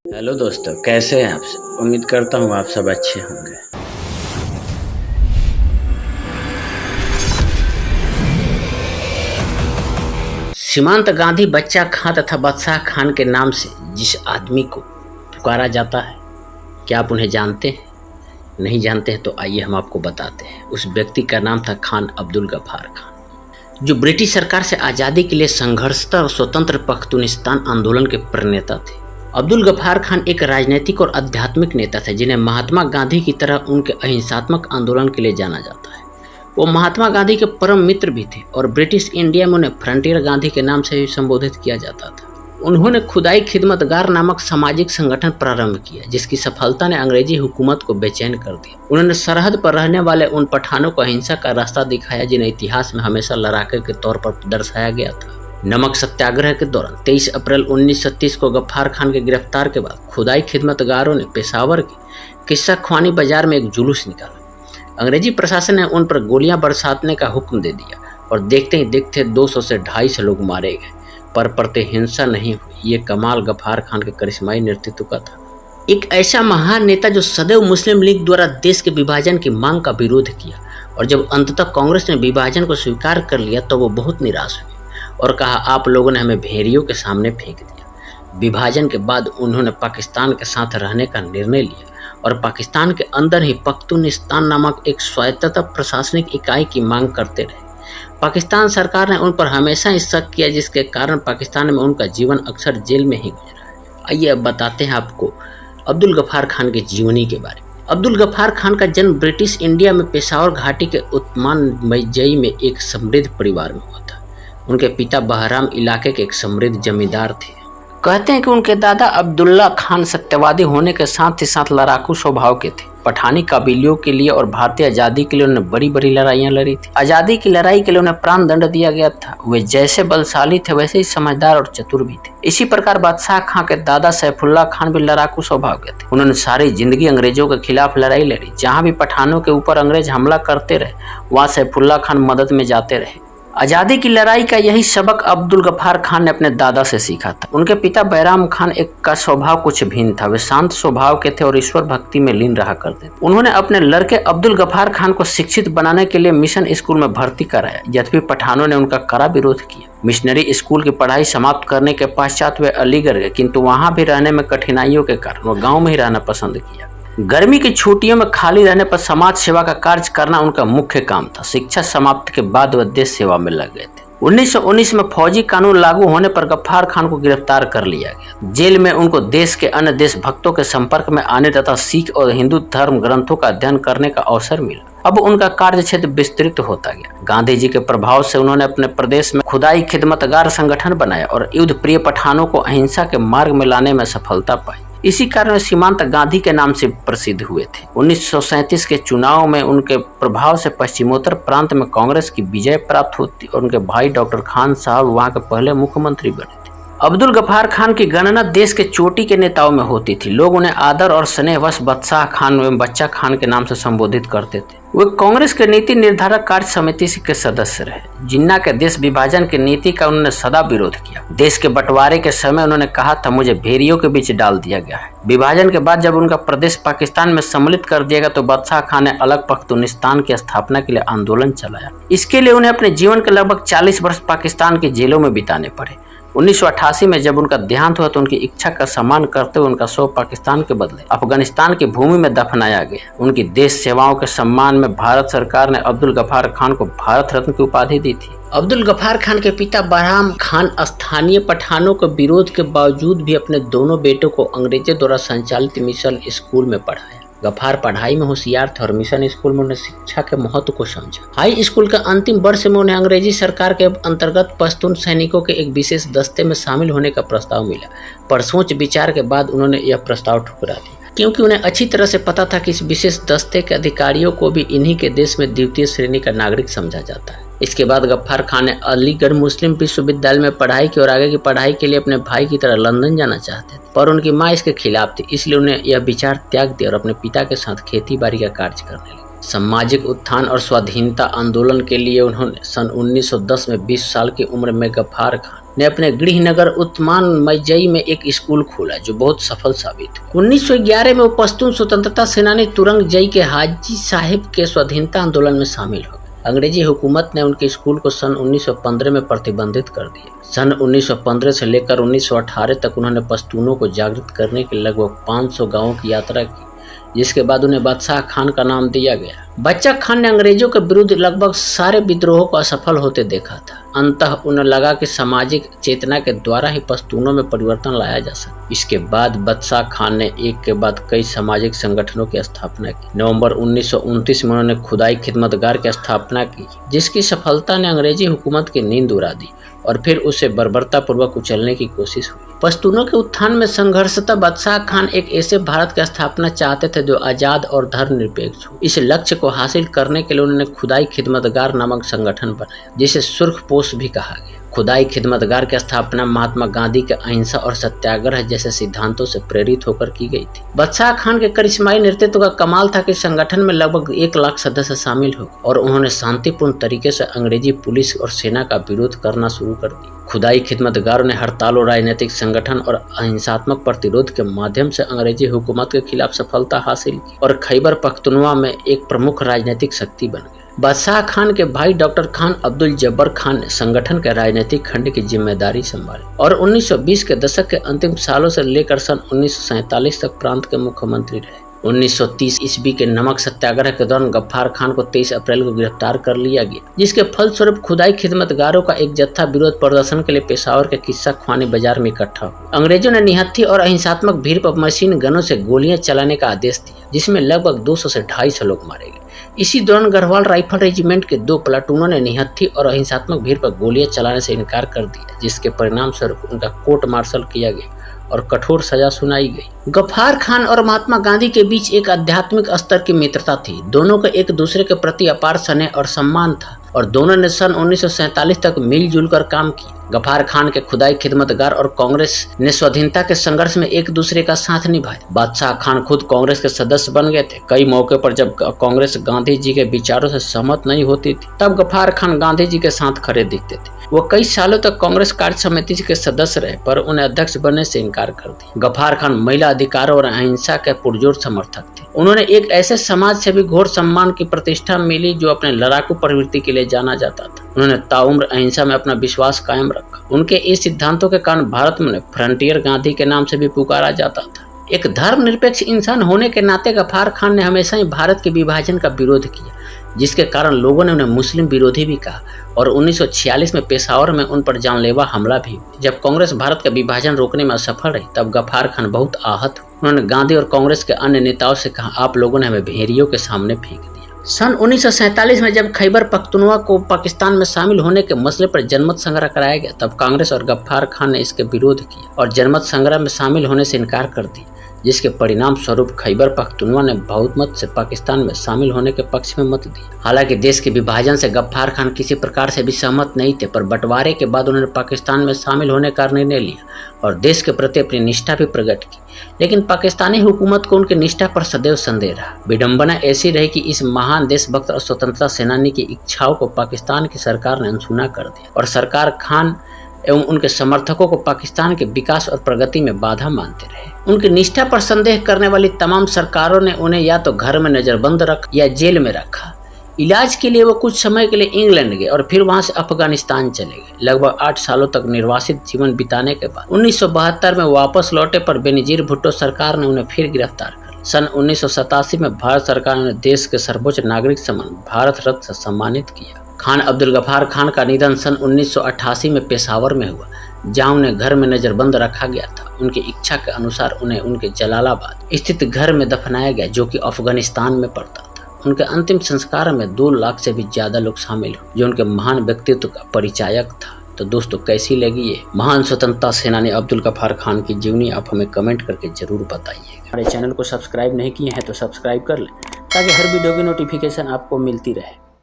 Hello दोस्तों, कैसे हैं आप सब। उम्मीद करता हूँ आप सब अच्छे होंगे। सीमांत गांधी बच्चा खां तथा बादशाह खान के नाम से जिस आदमी को पुकारा जाता है, क्या आप उन्हें जानते हैं? नहीं जानते हैं तो आइए हम आपको बताते हैं। उस व्यक्ति का नाम था खान अब्दुल गफ्फार खान, जो ब्रिटिश सरकार से आज़ादी के लिए संघर्षरत और स्वतंत्र पख्तूनिस्तान आंदोलन के प्रणेता थे। अब्दुल गफ्फार खान एक राजनीतिक और आध्यात्मिक नेता थे, जिन्हें महात्मा गांधी की तरह उनके अहिंसात्मक आंदोलन के लिए जाना जाता है। वो महात्मा गांधी के परम मित्र भी थे और ब्रिटिश इंडिया में उन्हें फ्रंटियर गांधी के नाम से भी संबोधित किया जाता था। उन्होंने खुदाई खिदमतगार नामक सामाजिक संगठन प्रारंभ किया, जिसकी सफलता ने अंग्रेजी हुकूमत को बेचैन कर दिया। उन्होंने सरहद पर रहने वाले उन पठानों को अहिंसा का रास्ता दिखाया, जिन्हें इतिहास में हमेशा लड़ाके के तौर पर दर्शाया गया था। नमक सत्याग्रह के दौरान 23 अप्रैल 1930 को गफ्फार खान के गिरफ्तार के बाद खुदाई खिदमतगारों ने पेशावर के किस्सा ख्वानी बाजार में एक जुलूस निकाला। अंग्रेजी प्रशासन ने उन पर गोलियां बरसाने का हुक्म दे दिया और देखते ही देखते 200 से 250 लोग मारे गए, पर प्रतिहिंसा नहीं हुई। ये कमाल गफ्फार खान के करिश्माई नेतृत्व का था। एक ऐसा महान नेता जो सदैव मुस्लिम लीग द्वारा देश के विभाजन की मांग का विरोध किया, और जब अंततः कांग्रेस ने विभाजन को स्वीकार कर लिया तो वो बहुत निराश हुई और कहा, आप लोगों ने हमें भेड़ियों के सामने फेंक दिया। विभाजन के बाद उन्होंने पाकिस्तान के साथ रहने का निर्णय लिया और पाकिस्तान के अंदर ही पख्तूनिस्तान नामक एक स्वायत्तता प्रशासनिक इकाई की मांग करते रहे। पाकिस्तान सरकार ने उन पर हमेशा ही शक किया, जिसके कारण पाकिस्तान में उनका जीवन अक्सर जेल में ही गुजरा है। आइए अब बताते हैं आपको अब्दुल गफ्फार खान की जीवनी के बारे में। अब्दुल गफ्फार खान का जन्म ब्रिटिश इंडिया में पेशावर घाटी के उस्मान मईजई में एक समृद्ध परिवार में हुआ था। उनके पिता बहराम इलाके के एक समृद्ध जमींदार थे। कहते हैं कि उनके दादा अब्दुल्ला खान सत्यवादी होने के साथ ही साथ लड़ाकू स्वभाव के थे। पठानी कबीलों के लिए और भारतीय आज़ादी के लिए उन्होंने बड़ी बड़ी लड़ाइयाँ लड़ी थी। आज़ादी की लड़ाई के लिए उन्हें प्राण दंड दिया गया था। वे जैसे बलशाली थे वैसे ही समझदार और चतुर भी थे। इसी प्रकार बादशाह खां के दादा सैफुल्ला खान भी लड़ाकू स्वभाव के थे। उन्होंने सारी जिंदगी अंग्रेजों के खिलाफ लड़ाई लड़ी। जहाँ भी पठानों के ऊपर अंग्रेज हमला करते रहे, वहाँ सैफुल्ला खान मदद में जाते रहे। आज़ादी की लड़ाई का यही सबक अब्दुल गफ्फार खान ने अपने दादा से सीखा था। उनके पिता बैराम खान एक का स्वभाव कुछ भिन्न था। वे शांत स्वभाव के थे और ईश्वर भक्ति में लीन रहा करते थे। उन्होंने अपने लड़के अब्दुल गफ्फार खान को शिक्षित बनाने के लिए मिशन स्कूल में भर्ती कराया। यद्यपि पठानों ने उनका कड़ा विरोध किया। मिशनरी स्कूल की पढ़ाई समाप्त करने के पश्चात वे अलीगढ़ गए, किंतु वहाँ भी रहने में कठिनाइयों के कारण वो गाँव में ही रहना पसंद किया। गर्मी की छुट्टियों में खाली रहने पर समाज सेवा का कार्य करना उनका मुख्य काम था। शिक्षा समाप्ति के बाद वह देश सेवा में लग गए थे। 1919 में फौजी कानून लागू होने पर गफ्फार खान को गिरफ्तार कर लिया गया। जेल में उनको देश के अन्य देशभक्तों के संपर्क में आने तथा सिख और हिंदू धर्म ग्रंथों का अध्ययन करने का अवसर मिला। अब उनका कार्य क्षेत्र विस्तृत होता गया। गांधी जी के प्रभाव से उन्होंने अपने प्रदेश में खुदाई खिदमतगार संगठन बनाया और युद्ध प्रिय पठानों को अहिंसा के मार्ग में लाने में सफलता पाई। इसी कारण सीमांत गांधी के नाम से प्रसिद्ध हुए थे। 1937 के चुनाव में उनके प्रभाव से पश्चिमोत्तर प्रांत में कांग्रेस की विजय प्राप्त होती और उनके भाई डॉक्टर खान साहब वहां के पहले मुख्यमंत्री बने थे। अब्दुल गफ्फार खान की गणना देश के चोटी के नेताओं में होती थी। लोग उन्हें आदर और स्नेहवश बादशाह खान एवं बच्चा खान के नाम से संबोधित करते थे। वे कांग्रेस के नीति निर्धारक कार्य समिति के सदस्य रहे। जिन्ना के देश विभाजन की नीति का उन्होंने सदा विरोध किया। देश के बंटवारे के समय उन्होंने कहा था, मुझे भेड़ियों के बीच डाल दिया गया है। विभाजन के बाद जब उनका प्रदेश पाकिस्तान में सम्मिलित कर दिया गया तो बादशाह खान ने अलग पख्तूनिस्तान की स्थापना के लिए आंदोलन चलाया। इसके लिए उन्हें अपने जीवन के लगभग 40 वर्ष पाकिस्तान की जेलों में बिताने पड़े। 1988 में जब उनका देहांत हुआ तो उनकी इच्छा का सम्मान करते हुए उनका शव पाकिस्तान के बदले अफगानिस्तान की भूमि में दफनाया गया। उनकी देश सेवाओं के सम्मान में भारत सरकार ने अब्दुल गफ्फार खान को भारत रत्न की उपाधि दी थी। अब्दुल गफ्फार खान के पिता बहराम खान स्थानीय पठानों के विरोध के बावजूद भी अपने दोनों बेटों को अंग्रेजों द्वारा संचालित मिशन स्कूल में पढ़ाया। गफ्फार पढ़ाई में होशियार थे और मिशन स्कूल में उन्हें शिक्षा के महत्व को समझा। हाई स्कूल के अंतिम वर्ष में उन्हें अंग्रेजी सरकार के अंतर्गत पश्तून सैनिकों के एक विशेष दस्ते में शामिल होने का प्रस्ताव मिला, पर सोच विचार के बाद उन्होंने यह प्रस्ताव ठुकरा दिया, क्योंकि उन्हें अच्छी तरह से पता था कि इस विशेष दस्ते के अधिकारियों को भी इन्हीं के देश में द्वितीय श्रेणी का नागरिक समझा जाता है। इसके बाद गफ्फार खान ने अलीगढ़ मुस्लिम विश्वविद्यालय में पढ़ाई की और आगे की पढ़ाई के लिए अपने भाई की तरह लंदन जाना चाहते थे, पर उनकी माँ इसके खिलाफ थी। इसलिए उन्हें यह विचार त्याग दिया और अपने पिता के साथ खेती बाड़ी का कार्य करने लगे। सामाजिक उत्थान और स्वाधीनता आंदोलन के लिए उन्होंने सन 1910 में 20 साल की उम्र में गफ्फार खान ने अपने गृहनगर उस्मान मजई में एक स्कूल खोला जो बहुत सफल साबित हुआ। 1911 में वो पश्तून स्वतंत्रता सेनानी तुरंग जई के हाजी साहिब के स्वाधीनता आंदोलन में शामिल हो गए। अंग्रेजी हुकूमत ने उनके स्कूल को सन 1915 में प्रतिबंधित कर दिया। सन 1915 से लेकर 1918 तक उन्होंने पश्तूनों को जागृत करने के लगभग 500 गांवों की यात्रा की, जिसके बाद उन्हें बादशाह खान का नाम दिया गया। बच्चा खान ने अंग्रेजों के विरुद्ध लगभग सारे विद्रोहों को असफल होते देखा था। अंततः उन्हें लगा कि सामाजिक चेतना के द्वारा ही पश्तूनों में परिवर्तन लाया जा सकता। इसके बाद बादशाह खान ने एक के बाद कई सामाजिक संगठनों की स्थापना की। नवंबर 1929 में उन्होंने खुदाई खिदमतगार की स्थापना की, जिसकी सफलता ने अंग्रेजी हुकूमत की नींद उड़ा दी और फिर उसे बर्बरतापूर्वक कुचलने की कोशिश हुई। पश्तूनों के उत्थान में संघर्षता बादशाह खान एक ऐसे भारत की स्थापना चाहते थे जो आजाद और धर्मनिरपेक्ष हो। इस लक्ष्य को हासिल करने के लिए उन्होंने खुदाई खिदमतगार नामक संगठन बनाया, जिसे सुर्खपोश भी कहा गया। खुदाई खिदमतगार की स्थापना महात्मा गांधी के अहिंसा और सत्याग्रह जैसे सिद्धांतों से प्रेरित होकर की गई थी। बादशाह खान के करिश्माई नेतृत्व का कमाल था कि संगठन में लगभग 1 लाख सदस्य शामिल हो और उन्होंने शांतिपूर्ण तरीके से अंग्रेजी पुलिस और सेना का विरोध करना शुरू कर दिया। खुदाई खिदमतगारों ने हड़तालों, राजनीतिक संगठन और अहिंसात्मक प्रतिरोध के माध्यम से अंग्रेजी हुकूमत के खिलाफ सफलता हासिल की और खैबर पख्तूनख्वा में एक प्रमुख राजनीतिक शक्ति बन गए। बादशाह खान के भाई डॉक्टर खान अब्दुल जब्बार खान ने संगठन के राजनीतिक खंड की जिम्मेदारी संभाली और 1920 के दशक के अंतिम सालों से लेकर सन 1947 तक प्रांत के मुख्यमंत्री रहे। 1930 ईस्वी के नमक सत्याग्रह के दौरान गफ्फार खान को 23 अप्रैल को गिरफ्तार कर लिया गया, जिसके फलस्वरूप खुदाई खिदमतगारों का एक जत्था विरोध प्रदर्शन के लिए पेशावर के किस्सा ख्वानी बाजार में इकट्ठा हुआ। अंग्रेजों ने निहत्थी और अहिंसात्मक भीड़ पर मशीन गनों से गोलियां चलाने का आदेश दिया, जिसमें लगभग 200 से 250 लोग मारे गए। इसी दौरान गढ़वाल राइफल रेजिमेंट के 2 प्लाटूनों ने निहत्थी और अहिंसात्मक भीड़ पर गोलियां चलाने से इनकार कर दिया, जिसके परिणाम स्वरूप उनका कोर्ट मार्शल किया गया और कठोर सजा सुनाई गई। गफ्फार खान और महात्मा गांधी के बीच एक आध्यात्मिक स्तर की मित्रता थी। दोनों का एक दूसरे के प्रति अपार स्नेह और सम्मान था और दोनों ने सन 1947 तक मिलजुल कर काम किया। गफ्फार खान के खुदाई खिदमतगार और कांग्रेस ने स्वाधीनता के संघर्ष में एक दूसरे का साथ निभाया। बादशाह खान खुद कांग्रेस के सदस्य बन गए थे। कई मौके पर जब कांग्रेस गांधी जी के विचारों से सहमत नहीं होती थी, तब गफ्फार खान गांधी जी के साथ खड़े दिखते थे। वो कई सालों तक कांग्रेस कार्य समिति के सदस्य रहे, पर उन्हें अध्यक्ष बनने से इनकार कर दिया। गफ्फार खान महिला अधिकारों और अहिंसा के पुरजोर समर्थक थे। उन्होंने एक ऐसे समाज से भी घोर सम्मान की प्रतिष्ठा मिली जो अपने लड़ाकू प्रवृत्ति के लिए जाना जाता था। उन्होंने ताउम्र अहिंसा में अपना विश्वास कायम रखा। उनके इस सिद्धांतों के कारण भारत में फ्रंटियर गांधी के नाम से भी पुकारा जाता था। एक धर्मनिरपेक्ष इंसान होने के नाते गफ्फार खान ने हमेशा ही भारत के विभाजन का विरोध किया, जिसके कारण लोगों ने उन्हें मुस्लिम विरोधी भी कहा और 1946 में पेशावर में उन पर जानलेवा हमला भी हुआ। जब कांग्रेस भारत का विभाजन रोकने में असफल रही, तब गफ्फार खान बहुत आहत हुए। उन्होंने गांधी और कांग्रेस के अन्य नेताओं से कहा, आप लोगों ने हमें भेड़ियों के सामने फेंक दिया। सन 1947 में जब खैबर पख्तूनख्वा को पाकिस्तान में शामिल होने के मसले पर जनमत संग्रह कराया गया, तब कांग्रेस और गफ्फार खान ने इसके विरोध किया और जनमत संग्रह में शामिल होने से इनकार कर दिया, जिसके परिणाम स्वरूप खैबर पख्तूनख्वा ने बहुमत से पाकिस्तान में शामिल होने के पक्ष में मत दिया। हालांकि देश के विभाजन से गफ्फार खान किसी प्रकार से भी सहमत नहीं थे, पर बंटवारे के बाद उन्होंने पाकिस्तान में शामिल होने का निर्णय लिया और देश के प्रति अपनी निष्ठा भी प्रकट की। लेकिन पाकिस्तानी हुकूमत को उनकी निष्ठा पर सदैव संदेह रहा। विडंबना ऐसी रही कि इस महान देशभक्त और स्वतंत्रता सेनानी की इच्छाओं को पाकिस्तान की सरकार ने अनसुना कर दिया और सरकार खान एवं उनके समर्थकों को पाकिस्तान के विकास और प्रगति में बाधा मानते रहे। उनकी निष्ठा पर संदेह करने वाली तमाम सरकारों ने उन्हें या तो घर में नजरबंद रखा या जेल में रखा। इलाज के लिए वो कुछ समय के लिए इंग्लैंड गए और फिर वहां से अफगानिस्तान चले गए। लगभग 8 सालों तक निर्वासित जीवन बिताने के बाद 1972 में वापस लौटे, पर बेनजीर भुट्टो सरकार ने उन्हें फिर गिरफ्तार कर लिया। सन 1987 में भारत सरकार ने देश के सर्वोच्च नागरिक सम्मान भारत रत्न से सम्मानित किया। खान अब्दुल गफ्फार खान का निधन सन 1988 में पेशावर में हुआ, जहां उन्हें घर में नजरबंद रखा गया था। उनकी इच्छा के अनुसार उन्हें उनके जलालाबाद स्थित घर में दफनाया गया, जो कि अफगानिस्तान में पड़ता था। उनके अंतिम संस्कार में 2 लाख से भी ज्यादा लोग शामिल हुए, जो उनके महान व्यक्तित्व का परिचायक था। तो दोस्तों, कैसी लगी ये महान स्वतंत्रता सेनानी अब्दुल गफ्फार खान की जीवनी, आप हमें कमेंट करके जरूर बताइए। हमारे चैनल को सब्सक्राइब नहीं किए हैं तो सब्सक्राइब कर लें, ताकि हर वीडियो की नोटिफिकेशन आपको मिलती रहे।